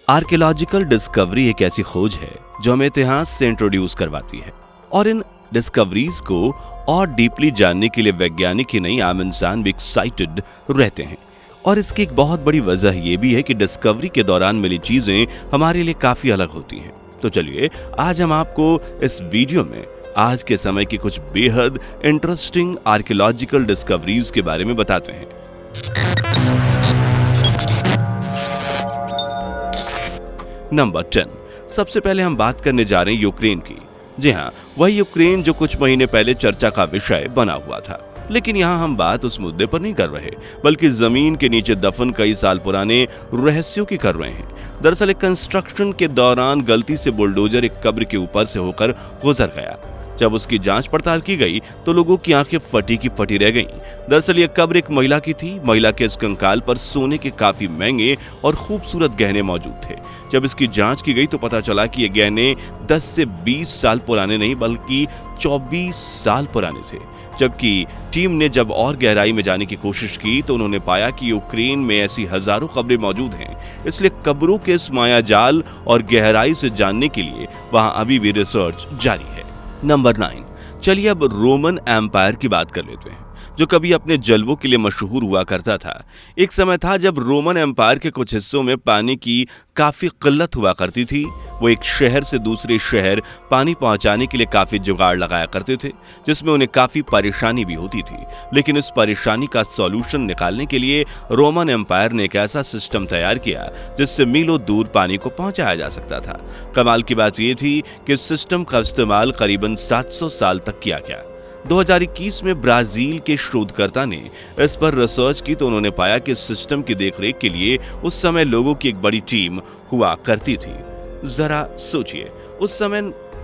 Archaeological discovery एक ऐसी खोज है जो हमें इतिहास से इंट्रोड्यूस करवाती है, और इन डिस्कवरीज को और डीपली जानने के लिए वैज्ञानिक ही नहीं, आम इंसान भी एक्साइटेड रहते हैं। और इसकी एक बहुत बड़ी वजह यह भी है कि डिस्कवरी के दौरान मिली चीजें हमारे लिए काफी अलग होती हैं। तो चलिए आज हम आपको इस वीडियो में आज के समय की कुछ बेहद इंटरेस्टिंग आर्कियोलॉजिकल डिस्कवरीज के बारे में बताते हैं। नंबर 10, सबसे पहले हम बात करने जा रहे हैं यूक्रेन की। जी हाँ, वही यूक्रेन जो कुछ महीने पहले चर्चा का विषय बना हुआ था। लेकिन यहाँ हम बात उस मुद्दे पर नहीं कर रहे, बल्कि जमीन के नीचे दफन कई साल पुराने रहस्यों की कर रहे हैं। दरअसल एक कंस्ट्रक्शन के दौरान गलती से बुलडोजर एक कब्र के ऊपर से होकर गुजर गया। जब उसकी जांच पड़ताल की गई तो लोगों की आंखें फटी की फटी रह गईं। दरअसल यह कब्र एक महिला की थी। महिला के इस कंकाल पर सोने के काफी महंगे और खूबसूरत गहने मौजूद थे। जब इसकी जांच की गई तो पता चला कि ये गहने 10 से 20 साल पुराने नहीं बल्कि 24 साल पुराने थे। जबकि टीम ने जब और गहराई में जाने की कोशिश की तो उन्होंने पाया कि यूक्रेन में ऐसी हजारों कब्रें मौजूद हैं। इसलिए कब्रों के इस मायाजाल और गहराई से जानने के लिए वहां अभी भी रिसर्च जारी है। नंबर 9, चलिए अब रोमन एम्पायर की बात कर लेते हैं, जो कभी अपने जलवों के लिए मशहूर हुआ करता था। एक समय था जब रोमन एम्पायर के कुछ हिस्सों में पानी की काफी किल्लत हुआ करती थी। वो एक शहर से दूसरे शहर पानी पहुंचाने के लिए काफी जुगाड़ लगाया करते थे, जिसमें उन्हें काफी परेशानी भी होती थी। लेकिन इस परेशानी का सॉल्यूशन निकालने के लिए रोमन एम्पायर ने एक ऐसा सिस्टम तैयार किया जिससे मीलों दूर पानी को पहुंचाया जा सकता था। कमाल की बात यह थी कि इस सिस्टम का इस्तेमाल करीबन 700 साल तक किया गया। 2021 में ब्राजील के शोधकर्ता ने इस पर रिसर्च की तो उन्होंने पाया कि इस सिस्टम की देखरेख के लिए उस समय लोगों की एक बड़ी टीम हुआ करती थी। जरा सोचिए, उस समय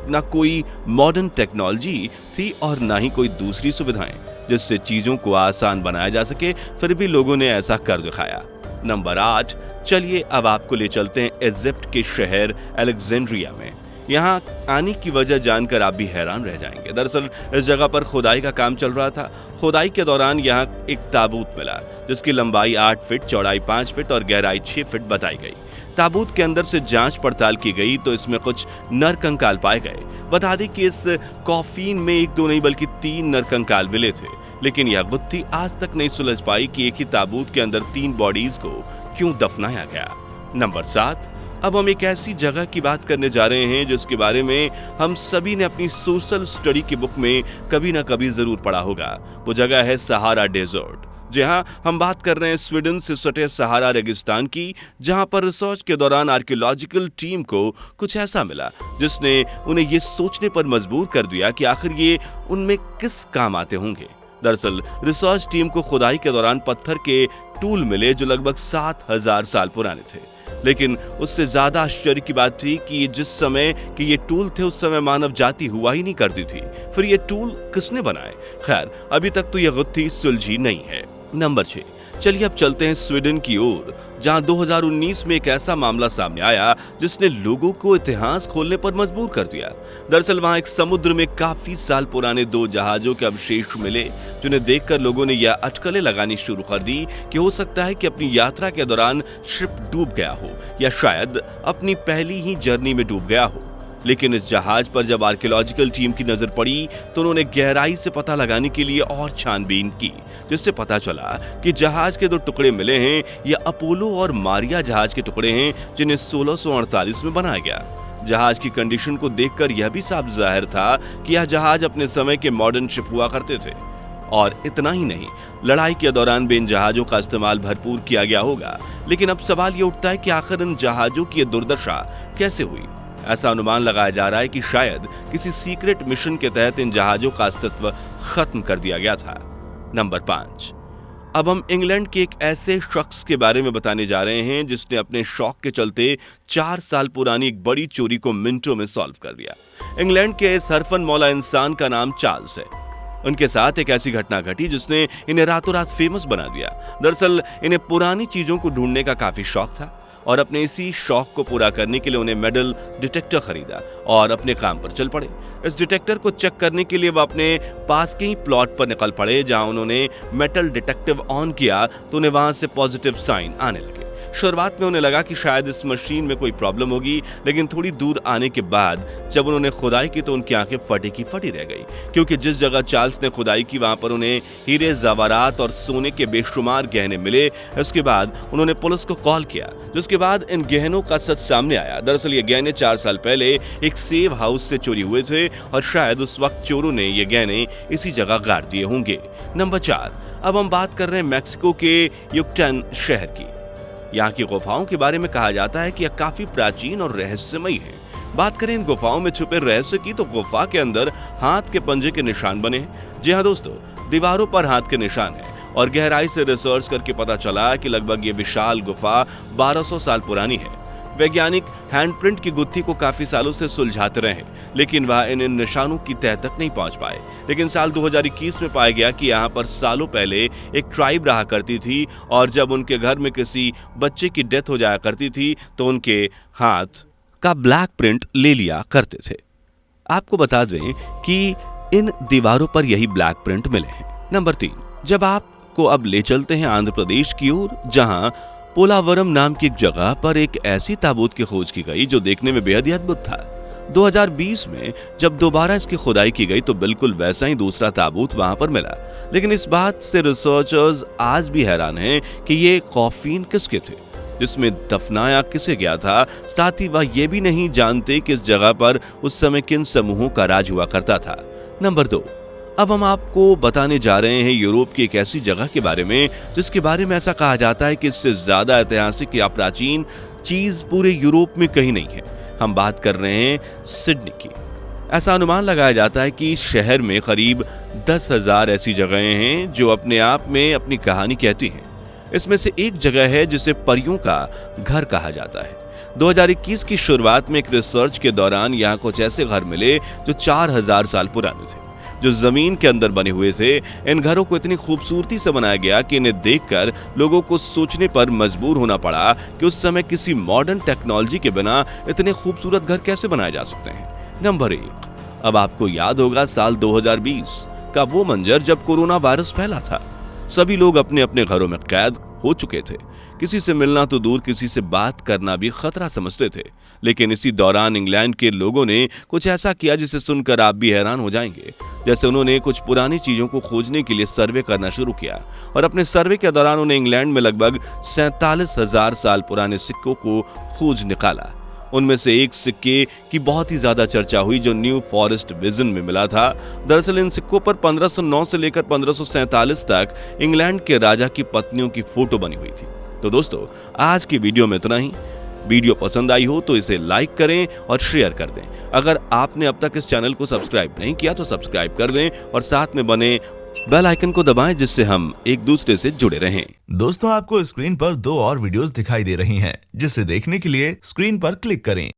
ना कोई मॉडर्न टेक्नोलॉजी थी और ना ही कोई दूसरी सुविधाएं जिससे चीजों को आसान बनाया जा सके, फिर भी लोगों ने ऐसा कर दिखाया। नंबर 8, चलिए अब आपको ले चलते हैं इजिप्ट के शहर अलेक्जेंड्रिया में। यहाँ आने की वजह जानकर आप भी हैरान रह जाएंगे। दरअसल इस जगह पर खुदाई का काम चल रहा था। खुदाई के दौरान यहाँ एक ताबूत मिला जिसकी लंबाई 8 फीट, चौड़ाई 5 फीट और गहराई 6 फीट बताई गई। ताबूत के अंदर से जांच पड़ताल की गई तो इसमें कुछ नर कंकाल पाए गए। बता दें कि इस कॉफिन में 1-2 नहीं बल्कि 3 नर कंकाल मिले थे। लेकिन यह गुत्थी आज तक नहीं सुलझ पाई कि एक ही ताबूत के अंदर 3 बॉडीज को क्यों दफनाया गया। नंबर 7, अब हम एक ऐसी जगह की बात करने जा रहे हैं जिसके बारे में हम सभी ने अपनी सोशल स्टडी की बुक में कभी ना कभी जरूर पढ़ा होगा। वो जगह है सहारा डेजर्ट। जी हाँ, हम बात कर रहे हैं स्वीडन से सटे सहारा रेगिस्तान की, जहां पर रिसर्च के दौरान आर्कियोलॉजिकल टीम को कुछ ऐसा मिला जिसने उन्हें ये सोचने पर मजबूर कर दिया कि आखिर ये उनमें किस काम आते होंगे। दरअसल रिसर्च टीम को खुदाई के दौरान पत्थर के टूल मिले जो लगभग 7000 साल पुराने थे। लेकिन उससे ज्यादा आश्चर्य की बात थी कि जिस समय के ये टूल थे उस समय मानव जाति हुआ ही नहीं करती थी। फिर ये टूल किसने बनाए? खैर, अभी तक तो यह गुत्थी सुलझी नहीं है। नंबर 6, चलिए अब चलते हैं स्वीडन की ओर, जहां 2019 में एक ऐसा मामला सामने आया जिसने लोगों को इतिहास खोलने पर मजबूर कर दिया। दरअसल वहां एक समुद्र में काफी साल पुराने 2 जहाजों के अवशेष मिले, जिन्हें देखकर लोगों ने यह अटकलें लगानी शुरू कर दी कि हो सकता है कि अपनी यात्रा के दौरान शिप डूब गया हो या शायद अपनी पहली ही जर्नी में डूब गया हो। लेकिन इस जहाज पर जब आर्कियोलॉजिकल टीम की नजर पड़ी तो उन्होंने गहराई से पता लगाने के लिए और छानबीन की, जिससे पता चला कि जहाज के 2 टुकड़े मिले हैं। ये अपोलो और मारिया जहाज के टुकड़े हैं जिन्हें 1648 में बनाया गया। जहाज की कंडीशन को देखकर यह भी साफ जाहिर था कि यह जहाज अपने समय के मॉडर्न शिप हुआ करते थे। और इतना ही नहीं, लड़ाई के दौरान भी इन जहाजों का इस्तेमाल भरपूर किया गया होगा। लेकिन अब सवाल ये उठता है कि आखिर इन जहाजों की दुर्दशा कैसे हुई? ऐसा अनुमान लगाया जा रहा है कि शायद किसी सीक्रेट मिशन के तहत इन जहाजों का अस्तित्व खत्म कर दिया गया था। नंबर 5, अब हम इंग्लैंड के एक ऐसे शख्स के बारे में बताने जा रहे हैं जिसने अपने शौक के चलते 4 साल पुरानी एक बड़ी चोरी को मिनटों में सॉल्व कर दिया। इंग्लैंड के इस हरफन मौला इंसान का नाम चार्ल्स है। उनके साथ एक ऐसी घटना घटी जिसने इन्हें रातों रात फेमस बना दिया। दरअसल इन्हें पुरानी चीजों को ढूंढने का काफी शौक था और अपने इसी शौक को पूरा करने के लिए उन्हें मेटल डिटेक्टर खरीदा और अपने काम पर चल पड़े। इस डिटेक्टर को चेक करने के लिए वह अपने पास के ही प्लॉट पर निकल पड़े, जहां उन्होंने मेटल डिटेक्टिव ऑन किया तो उन्हें वहां से पॉजिटिव साइन आने लगे। शुरुआत में उन्हें लगा कि शायद इस मशीन में कोई प्रॉब्लम होगी, लेकिन थोड़ी दूर आने के बाद जब उन्होंने खुदाई की तो उनकी आंखें फटी की फटी रह गई, क्योंकि जिस जगह चार्ल्स ने खुदाई की वहां पर उन्हें हीरे, जवारात और सोने के बेशुमार गहने मिले। इसके बाद उन्होंने पुलिस को कॉल किया, जिसके बाद इन गहनों का सच सामने आया। दरअसल ये गहने 4 साल पहले एक सेव हाउस से चोरी हुए थे और शायद उस वक्त चोरों ने ये गहने इसी जगह गाड़ दिए होंगे। नंबर 4, अब हम बात कर रहे हैं मैक्सिको के युकटन शहर की। यहाँ की गुफाओं के बारे में कहा जाता है कि यह काफी प्राचीन और रहस्यमयी है। बात करें इन गुफाओं में छुपे रहस्य की तो गुफा के अंदर हाथ के पंजे के निशान बने हैं। जी हाँ दोस्तों, दीवारों पर हाथ के निशान हैं और गहराई से रिसर्च करके पता चला कि लगभग ये विशाल गुफा 1200 साल पुरानी है। वैज्ञानिक हैंडप्रिंट की गुत्थी को काफी सालों से सुलझाते रहे, लेकिन वह इन निशानों की तह तक नहीं पहुंच पाए। लेकिन साल 2021 में पाया गया कि यहाँ पर सालों पहले एक ट्राइब रहा करती थी और जब उनके घर में किसी बच्चे की डेथ हो जाया करती थी तो उनके हाथ का ब्लैक प्रिंट ले लिया करते थे। आपको बता दें कि इन दीवारों पर यही ब्लैक प्रिंट मिले हैं। नंबर 3, जब आपको अब ले चलते हैं आंध्र प्रदेश की ओर, जहां पोलावरम नाम की एक जगह पर एक ऐसी ताबूत की खोज की गई जो देखने में बेहद ही अद्भुत था। 2020 में जब दोबारा इसकी खुदाई की गई तो बिल्कुल वैसा ही दूसरा ताबूत वहां पर मिला। लेकिन इस बात से रिसर्चर्स आज भी हैरान हैं कि ये कॉफिन किसके थे, जिसमें दफनाया किसे गया था। साथ ही वह ये भी नहीं जानते कि इस जगह पर उस समय किन समूहों का राज हुआ करता था। नंबर 2, अब हम आपको बताने जा रहे हैं यूरोप की एक ऐसी जगह के बारे में जिसके बारे में ऐसा कहा जाता है कि इससे ज्यादा ऐतिहासिक या प्राचीन चीज पूरे यूरोप में कहीं नहीं है। हम बात कर रहे हैं सिडनी की। ऐसा अनुमान लगाया जाता है कि शहर में करीब 10,000 ऐसी जगहें हैं जो अपने आप में अपनी कहानी कहती हैं। इसमें से एक जगह है जिसे परियों का घर कहा जाता है। 2021 की शुरुआत में एक रिसर्च के दौरान यहाँ कुछ ऐसे घर मिले जो 4000 साल पुराने थे, जो जमीन के अंदर बने हुए थे। इन घरों को इतनी खूबसूरती से बनाया गया कि इन्हें देखकर लोगों को सोचने पर मजबूर होना पड़ा कि उस समय किसी मॉडर्न टेक्नोलॉजी के बिना इतने खूबसूरत घर कैसे बनाए जा सकते हैं। नंबर 1, अब आपको याद होगा साल 2020 का वो मंजर जब कोरोना वायरस फैला था। सभी लोग अपने अपने घरों में कैद हो चुके थे। किसी से मिलना तो दूर, किसी से बात करना भी खतरा समझते थे। लेकिन इसी दौरान इंग्लैंड के लोगों ने कुछ ऐसा किया जिसे सुनकर आप भी हैरान हो जाएंगे। जैसे उन्होंने कुछ पुरानी चीजों को खोजने के लिए सर्वे करना शुरू किया और अपने सर्वे के दौरान उन्हें इंग्लैंड में लगभग 47,000 साल पुराने सिक्कों को खोज निकाला। उनमें से एक सिक्के की बहुत ही ज्यादा चर्चा हुई जो न्यू फॉरेस्ट विजन में मिला था। दरअसल इन सिक्कों पर 1509 से लेकर 1547 तक इंग्लैंड के राजा की पत्नियों की फोटो बनी हुई थी। तो दोस्तों, आज की वीडियो में इतना ही। वीडियो पसंद आई हो तो इसे लाइक करें और शेयर कर दें। अगर आपने अब तक इस चैनल को सब्सक्राइब नहीं किया तो सब्सक्राइब कर दें और साथ में बने बेल आइकन को दबाएं जिससे हम एक दूसरे से जुड़े रहें। दोस्तों, आपको स्क्रीन पर 2 और वीडियोस दिखाई दे रही हैं, जिसे देखने के लिए स्क्रीन पर क्लिक करें।